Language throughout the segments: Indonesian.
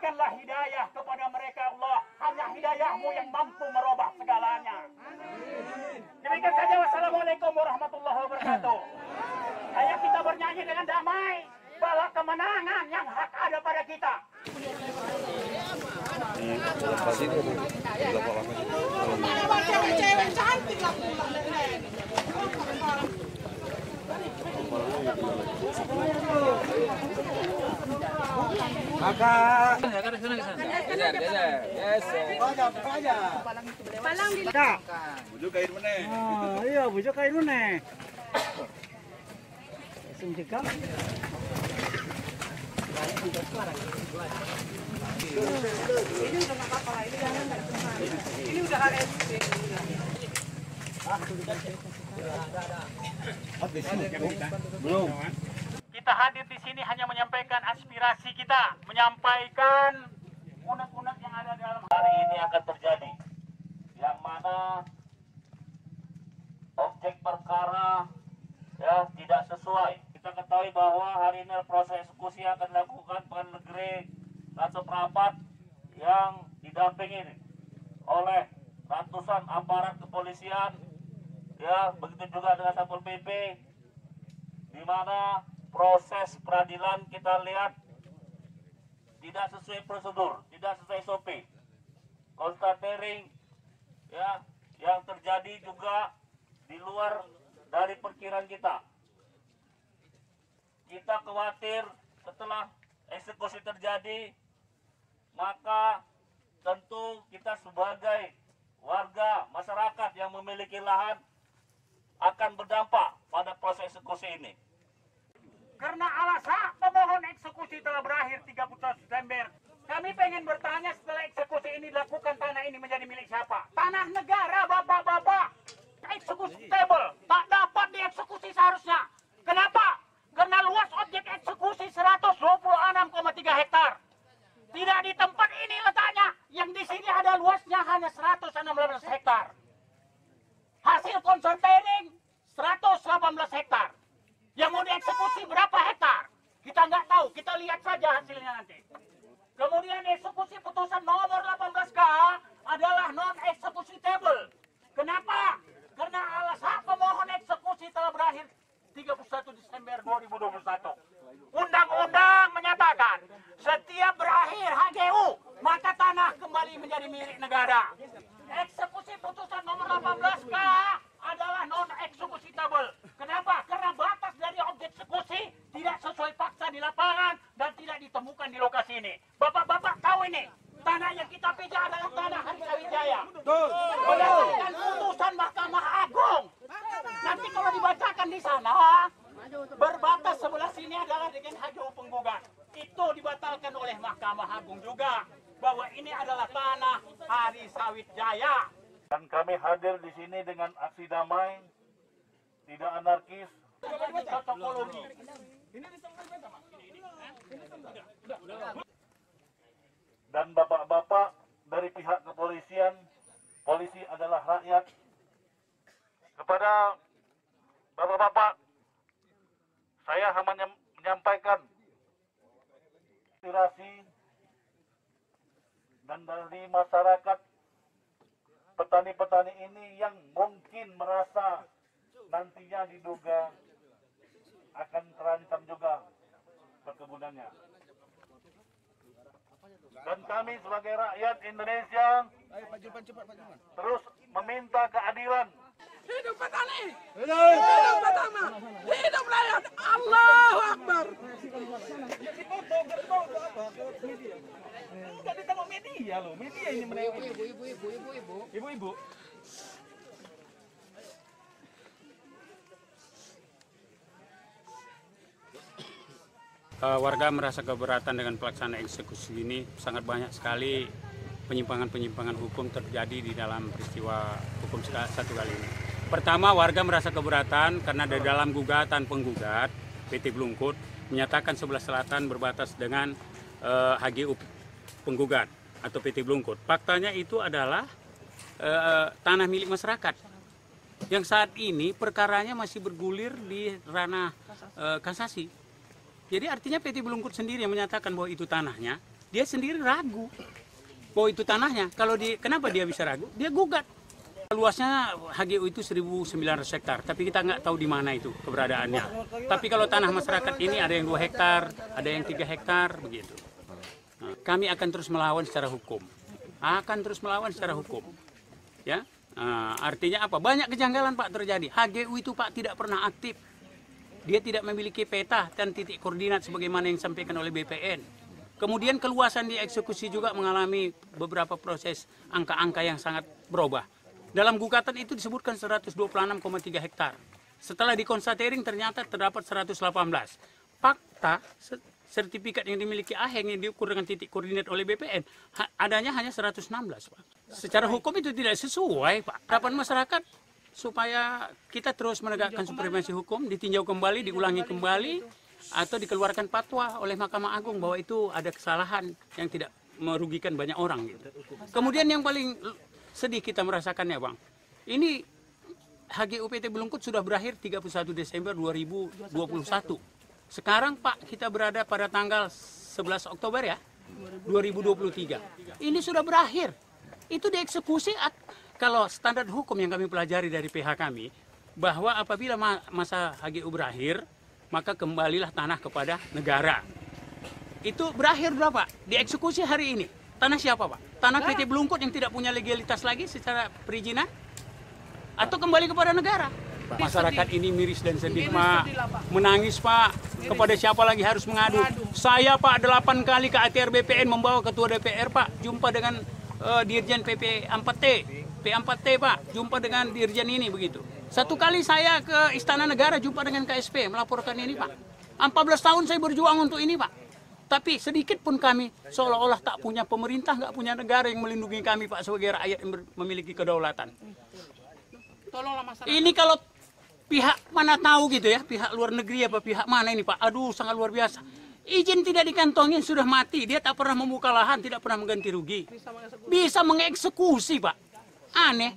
Berikanlah hidayah kepada mereka Allah. Hanya hidayahmu yang mampu merubah segalanya. Demikian saja. Wassalamualaikum warahmatullahi wabarakatuh. Ayo kita bernyanyi dengan damai bahwa kemenangan yang hak ada pada kita. Cewek cantik lah pulang. Kakak. Palang di Bujuk kain mana? Oh, iya, bujuk kain mana? Langsung cekam. ini udah nggak apa-apa lah, ini udah HSP. Belum. Kita hadir di sini hanya menyampaikan aspirasi kita, menyampaikan unek-unek yang ada dalam hari ini akan terjadi, yang mana objek perkara ya tidak sesuai. Kita ketahui bahwa hari ini proses eksekusi akan dilakukan Pengadilan Negeri Ratu Prapat yang didampingi oleh ratusan aparat kepolisian, ya begitu juga dengan Satpol PP, di mana proses peradilan kita lihat tidak sesuai prosedur, tidak sesuai SOP. Konstatering ya yang terjadi juga di luar dari perkiraan kita. Kita khawatir setelah eksekusi terjadi, maka tentu kita sebagai warga masyarakat yang memiliki lahan akan berdampak pada proses eksekusi ini. Karena alasan pemohon eksekusi telah berakhir 31 September, kami pengen bertanya setelah eksekusi ini dilakukan, tanah ini menjadi milik siapa? Tanah negara, bapak-bapak. Eksekutabel tak dapat dieksekusi seharusnya. Kenapa? Karena luas objek eksekusi 126,3 hektar. Tidak di tempat ini letaknya, yang di sini ada luasnya hanya 116 hektar. Hasil konsentrering 118 hektar. Yang mau dieksekusi berapa hektar? Kita nggak tahu, kita lihat saja hasilnya nanti. Kemudian eksekusi putusan nomor 18K adalah non-executable. Kenapa? Karena alasan pemohon eksekusi telah berakhir 31 Desember 2021. Undang-undang menyatakan setiap berakhir HGU, maka tanah kembali menjadi milik negara. Eksekusi putusan nomor 18K adalah non-executable. Kenapa? Karena batas dari objek eksekusi tidak sesuai fakta di lapangan dan tidak ditemukan di lokasi ini. Bapak-bapak tahu ini, tanah yang kita pijak adalah tanah Hari Sawijaya. Berdasarkan putusan Mahkamah Agung. Nanti kalau dibacakan di sana, berbatas sebelah sini adalah dengan HGU penggugat. Itu dibatalkan oleh Mahkamah Agung juga, bahwa ini adalah tanah Hari Sawijaya. Dan kami hadir di sini dengan aksi damai, tidak anarkis. Cocokologi. Dan bapak-bapak dari pihak kepolisian, polisi adalah rakyat. Kepada bapak-bapak, saya hanya menyampaikan aspirasi dan dari masyarakat petani-petani ini yang mungkin merasa nantinya diduga akan terancam juga perkebunannya. Dan kami sebagai rakyat Indonesia terus meminta keadilan. Hidup petani, hidup petani, hidup rakyat. Allahu Akbar. Enggak ditanggung media loh, media ini mereka. Ibu-ibu. Warga merasa keberatan dengan pelaksanaan eksekusi ini. Sangat banyak sekali penyimpangan-penyimpangan hukum terjadi di dalam peristiwa hukum satu kali ini. Pertama, warga merasa keberatan karena di dalam gugatan penggugat PT Blungkut menyatakan sebelah selatan berbatas dengan HGU penggugat atau PT Blungkut. Faktanya itu adalah tanah milik masyarakat yang saat ini perkaranya masih bergulir di ranah kasasi. Jadi artinya PT Blungkut sendiri yang menyatakan bahwa itu tanahnya, dia sendiri ragu bahwa itu tanahnya. Kenapa dia bisa ragu? Dia gugat. Luasnya HGU itu 1.900 hektar, tapi kita nggak tahu di mana itu keberadaannya. Tapi kalau tanah masyarakat ini ada yang 2 hektar, ada yang 3 hektar, begitu. Nah, kami akan terus melawan secara hukum. Ya, artinya apa? Banyak kejanggalan Pak terjadi. HGU itu Pak tidak pernah aktif. Dia tidak memiliki peta dan titik koordinat sebagaimana yang disampaikan oleh BPN. Kemudian keluasan dieksekusi juga mengalami beberapa proses angka-angka yang sangat berubah. Dalam gugatan itu disebutkan 126,3 hektar. Setelah dikonstatering ternyata terdapat 118. Fakta sertifikat yang dimiliki Aheng yang diukur dengan titik koordinat oleh BPN adanya hanya 116, Pak. Secara hukum itu tidak sesuai, Pak. Harapan masyarakat supaya kita terus menegakkan supremasi hukum, ditinjau kembali, diulangi kembali, atau dikeluarkan fatwa oleh Mahkamah Agung bahwa itu ada kesalahan yang tidak merugikan banyak orang. Gitu. Kemudian yang paling sedih kita merasakannya, Bang. Ini HGU PT Belungkut sudah berakhir 31 Desember 2021. Sekarang Pak kita berada pada tanggal 11 Oktober ya, 2023. Ini sudah berakhir. Itu dieksekusi kalau standar hukum yang kami pelajari dari PH kami, bahwa apabila masa HGU berakhir, maka kembalilah tanah kepada negara. Itu berakhir berapa? Dieksekusi hari ini. Tanah siapa, Pak? Tanah PT Belungkut yang tidak punya legalitas lagi secara perizinan? Atau kembali kepada negara? Masyarakat ini miris dan sedih, Pak. Menangis, Pak. Kepada siapa lagi harus mengadu? Saya, Pak, 8 kali ke ATR BPN membawa Ketua DPR, Pak. Jumpa dengan Dirjen PP4T. P4T, Pak. Jumpa dengan Dirjen ini, begitu. 1 kali saya ke Istana Negara jumpa dengan KSP melaporkan ini, Pak. 14 tahun saya berjuang untuk ini, Pak. Tapi sedikit pun kami seolah-olah tak punya pemerintah, nggak punya negara yang melindungi kami, Pak, sebagai rakyat yang memiliki kedaulatan. Tolonglah masyarakat. Ini kalau pihak mana tahu gitu ya, pihak luar negeri apa pihak mana ini, Pak. Aduh, sangat luar biasa. Izin tidak dikantongin, sudah mati. Dia tak pernah membuka lahan, tidak pernah mengganti rugi. Bisa mengeksekusi, Pak. Aneh.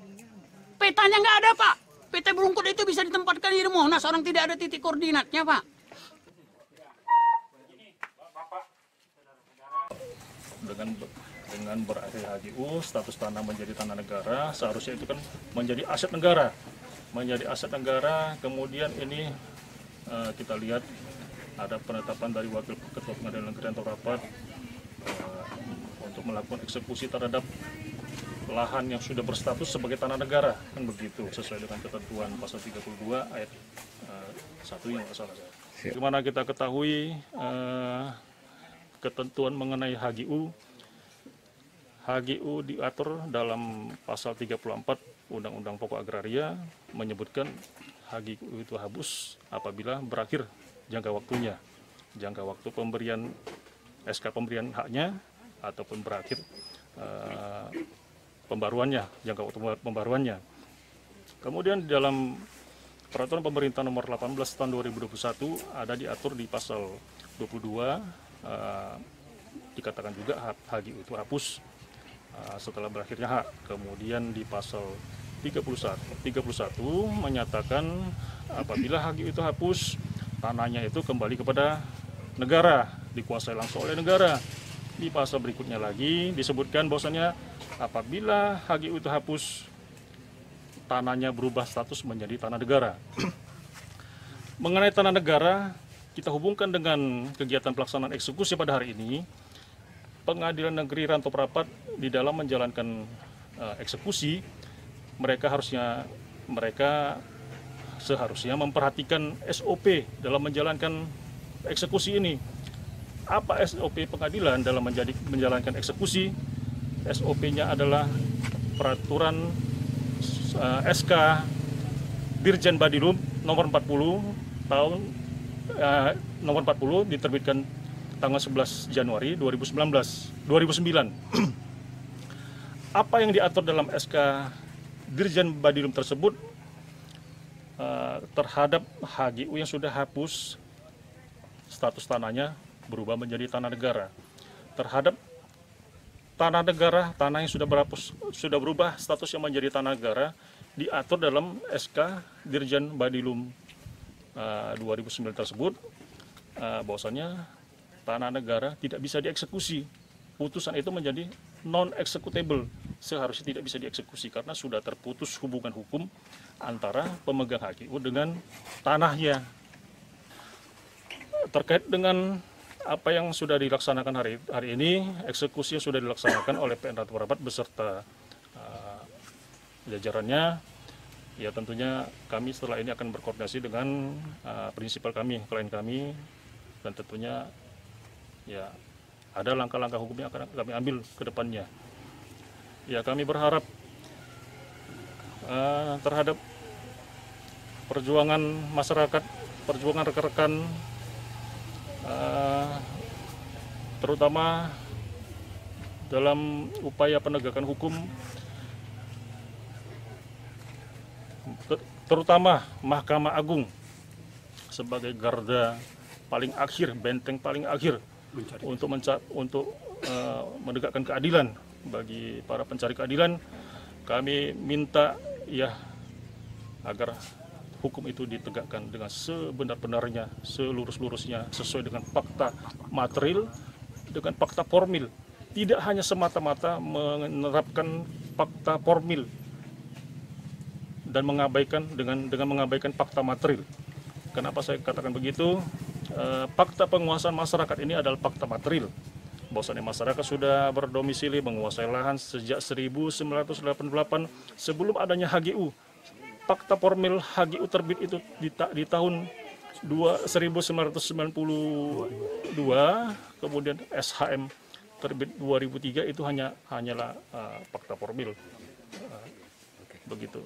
Petanya nggak ada, Pak. PT Belungkut itu bisa ditempatkan di Monas, orang tidak ada titik koordinatnya, Pak. Dengan berakhir HGU, status tanah menjadi tanah negara, seharusnya itu kan menjadi aset negara. Menjadi aset negara, kemudian ini kita lihat ada penetapan dari Wakil Ketua Pengadilan Negeri atau rapat untuk melakukan eksekusi terhadap lahan yang sudah berstatus sebagai tanah negara, kan begitu, sesuai dengan ketentuan pasal 32 ayat 1 yang salah saya. Bagaimana kita ketahui ketentuan mengenai HGU diatur dalam pasal 34 Undang-Undang Pokok Agraria menyebutkan HGU itu habis apabila berakhir jangka waktunya, jangka waktu pemberian SK pemberian haknya ataupun berakhir pembaruannya, jangka waktu pembaruannya. Kemudian di dalam Peraturan Pemerintah Nomor 18 Tahun 2021 ada diatur di pasal 22 dikatakan juga HGU itu hapus setelah berakhirnya hak. Kemudian di pasal 31 menyatakan apabila HGU itu hapus, tanahnya itu kembali kepada negara, dikuasai langsung oleh negara. Di pasal berikutnya lagi disebutkan bahwasanya apabila HGU itu hapus, tanahnya berubah status menjadi tanah negara. Mengenai tanah negara, kita hubungkan dengan kegiatan pelaksanaan eksekusi pada hari ini. Pengadilan Negeri Rantau Prapat di dalam menjalankan eksekusi, mereka seharusnya memperhatikan SOP dalam menjalankan eksekusi ini. Apa SOP pengadilan dalam menjalankan eksekusi? SOP-nya adalah peraturan SK Dirjen Badilum nomor 40 tahun nomor 40 diterbitkan tanggal 11 Januari 2009. Apa yang diatur dalam SK Dirjen Badilum tersebut terhadap HGU yang sudah hapus status tanahnya berubah menjadi tanah negara. Terhadap tanah negara, tanah yang sudah berubah statusnya menjadi tanah negara diatur dalam SK Dirjen Badilum 2009 tersebut bahwasanya tanah negara tidak bisa dieksekusi. putusan itu menjadi non-executable, seharusnya tidak bisa dieksekusi karena sudah terputus hubungan hukum antara pemegang HGU dengan tanahnya. Terkait dengan apa yang sudah dilaksanakan hari ini, eksekusi sudah dilaksanakan oleh PN Ratu Prapat beserta jajarannya. Ya tentunya kami setelah ini akan berkoordinasi dengan prinsipal kami, klien kami, dan tentunya ya ada langkah-langkah hukum yang akan kami ambil ke depannya. Ya kami berharap terhadap perjuangan masyarakat, perjuangan rekan-rekan, terutama dalam upaya penegakan hukum, terutama Mahkamah Agung sebagai garda paling akhir, benteng paling akhir untuk menegakkan keadilan bagi para pencari keadilan. Kami minta ya agar hukum itu ditegakkan dengan sebenar-benarnya, selurus-lurusnya, sesuai dengan fakta material, dengan fakta formil. Tidak hanya semata-mata menerapkan fakta formil dan mengabaikan dengan mengabaikan fakta material. Kenapa saya katakan begitu? Fakta penguasaan masyarakat ini adalah fakta material. Bahwasannya masyarakat sudah berdomisili menguasai lahan sejak 1988 sebelum adanya HGU. Fakta formil HGU terbit itu di tahun 1992, kemudian SHM terbit 2003, itu hanyalah fakta formil. Begitu.